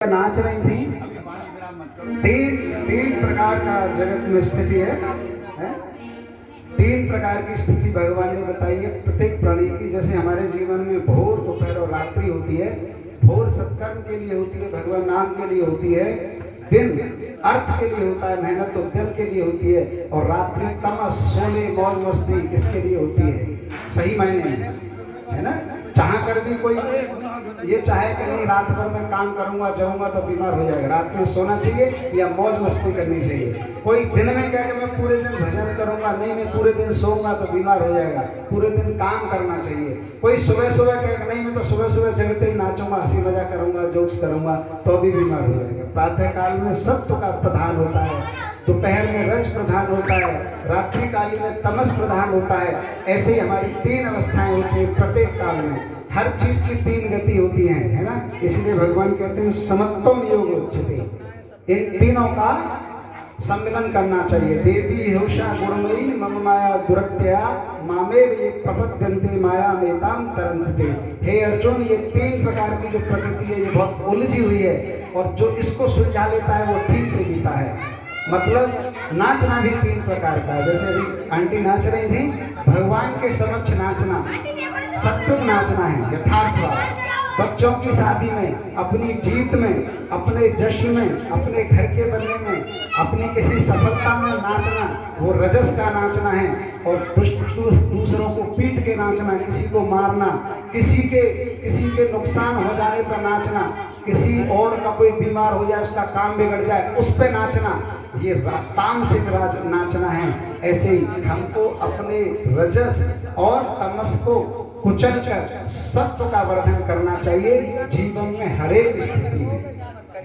नाच रही थी। तीन प्रकार का जगत में स्थिति है? तीन प्रकार की स्थिति भगवान ने बताई है प्रत्येक प्राणी की। जैसे हमारे जीवन में भोर दोपहर और रात्रि होती है। भोर सत्कर्म के लिए होती है, भगवान नाम के लिए होती है। दिन अर्थ के लिए होता है, मेहनत उद्यम के लिए होती है। और रात्रि तमस सोने मौज मस्ती इसके लिए होती है। सही मायने में है ना। चाह कर भी कोई ये चाहे कि नहीं रात भर मैं काम करूंगा जाऊंगा तो बीमार हो जाएगा, रात में सोना चाहिए या मौज मस्ती करनी चाहिए। कोई दिन में कह के मैं पूरे दिन भजन करूंगा, नहीं मैं पूरे दिन सोऊंगा तो बीमार हो जाएगा, पूरे दिन काम करना चाहिए। कोई सुबह सुबह कह नहीं मैं तो सुबह सुबह जगते ही नाचूंगा, हंसी मजाक करूंगा, जोक्स करूंगा तो भी बीमार हो जाएगा। प्रातः काल में सत्व का प्रधान होता है, दोपहर में रज प्रधान होता है, रात्रि काल में तमस प्रधान होता है। ऐसे ही हमारी तीन अवस्थाएं होती है प्रत्येक काल में। हर चीज की तीन गति होती है ना। इसलिए भगवान कहते हैं समत्वम योग उच्यते। इन तीनों का सम्मिलन करना चाहिए। देवी होशा गुणमयी मम माया दुरत्या मामे ये प्रपद्यन्ते माया मेताम तरंतते। हे अर्जुन, ये तीन प्रकार की जो प्रकृति है ये बहुत उलझी हुई है, और जो इसको सुलझा लेता है वो ठीक से जीता है। मतलब नाचना भी तीन प्रकार का है। जैसे अभी आंटी नाच रही थी, भगवान के समक्ष नाचना सत्युग नाचना है, यथार्थवाद। बच्चों की शादी में, अपनी जीत में, अपने जश्न में, अपने घर के बनने में, अपनी किसी सफलता में नाचना वो रजस का नाचना है। और दूसरों को पीट के नाचना, किसी को मारना, किसी के नुकसान हो जाने पर नाचना, किसी और का कोई बीमार हो जाए उसका काम बिगड़ जाए उस पे नाचना, ये तामसिक नाचना है। ऐसे ही हमको अपने रजस और तमस को कुचल कर सत्व का वर्धन करना चाहिए जीवन में हर एक स्थिति में,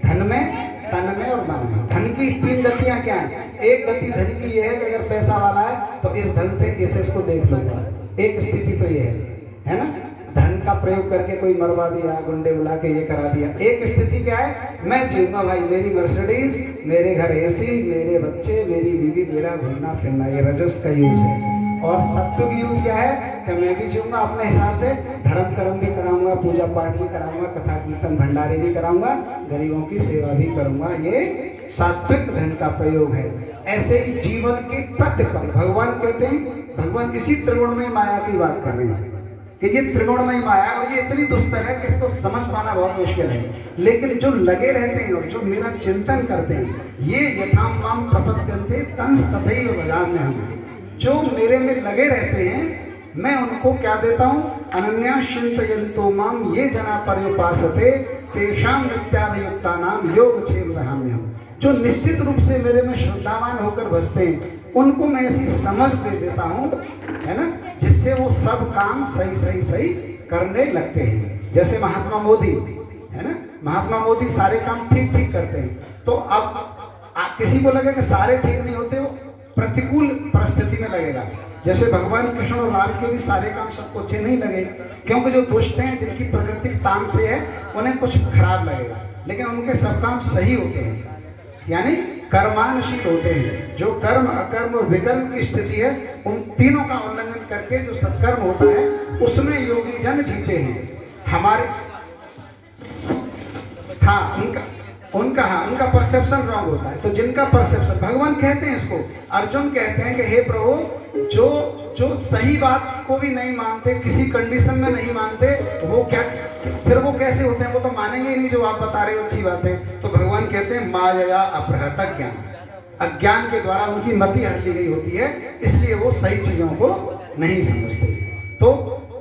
धन में, तन में और मन में। धन की तीन गतियां क्या है? एक गति धन की ये है कि अगर पैसा वाला है तो इस धन से इसको देख लूंगा, एक स्थिति तो ये है ना। धन का प्रयोग करके कोई मरवा दिया, गुंडे बुला के ये करा दिया। एक स्थिति क्या है? मैं जीऊंगा भाई, मेरी मर्सिडीज, मेरे घर एसी, मेरे बच्चे, मेरी बीवी, मेरा घूमना फिरना, ये रजस का यूज है। और सत्व की यूज क्या है कि मैं भी जीऊंगा अपने हिसाब से, धर्म कर्म भी कराऊंगा, पूजा पाठ भी कराऊंगा, कथा कीर्तन भंडारे भी कराऊंगा, गरीबों की सेवा भी करूंगा। ये सात्विक धन का प्रयोग है। ऐसे ही जीवन के प्रतिपल भगवान कहते हैं, भगवान इसी त्रिगुणमयी माया की बात कर रहे हैं कि ये त्रिगुणमयी माया और ये इतनी दुस्तर है कि इसको समझ पाना बहुत मुश्किल है। लेकिन जो लगे रहते हैं और जो मेरा चिंतन करते हैं, ये यथाम माम प्रपद्यन्ते तंस तथैव भजाम्यहम्। जो मेरे में लगे रहते हैं मैं उनको क्या देता हूँ? अनन्या चिंतयन्तो माम ये जना पर्युपासते तेषां नित्याभियुक्तानां योगक्षेमम्। जो निश्चित रूप से मेरे में श्रद्धावान होकर बसते हैं उनको मैं ऐसी समझ दे देता हूँ, है ना, जिससे वो सब काम सही करने लगते हैं। जैसे महात्मा मोदी है ना, महात्मा मोदी सारे काम ठीक करते हैं। तो अब किसी को लगे कि सारे ठीक नहीं होते, वो प्रतिकूल परिस्थिति में लगेगा। जैसे भगवान कृष्ण और राम के भी सारे काम सबको अच्छे नहीं लगे, क्योंकि जो दुष्ट हैं जिनकी प्रकृति ताम से है उन्हें कुछ खराब लगेगा, लेकिन उनके सब काम सही होते हैं, यानी कर्मानुशील होते हैं। जो कर्म अकर्म और विकर्म की स्थिति है उन तीनों का उल्लंघन करके जो सत्कर्म होता है उसमें योगी जन जीते हैं। हमारे उनका परसेप्शन रॉन्ग होता है। तो जिनका परसेप्शन, भगवान कहते हैं इसको, अर्जुन कहते हैं कि हे प्रभु, जो सही बात को भी नहीं मानते, किसी कंडीशन में नहीं मानते, वो क्या फिर वो कैसे होते हैं? वो तो मानेंगे ही नहीं जो आप बता रहे हो अच्छी बात है। तो भगवान कहते हैं माया अपहृत ज्ञान, अज्ञान के द्वारा उनकी मति हर ली गई होती है, इसलिए वो सही चीजों को नहीं समझते। तो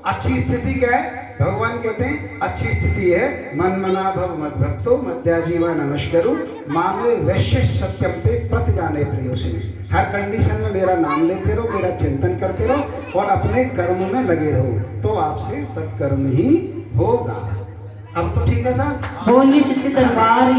अच्छी स्थिति क्या है? भगवान कहते हैं अच्छी स्थिति है मन मना भव मद भक्तो मध्याजीवा नमस्करु मामे वैश्य सत्यम ते प्रति जाने प्रियोसिनी। हर कंडीशन में मेरा नाम लेते रहो, मेरा चिंतन करते रहो और अपने कर्म में लगे रहो, तो आपसे सत्कर्म ही होगा। अब तो ठीक है सर, बोलिए सच्चे दरबार।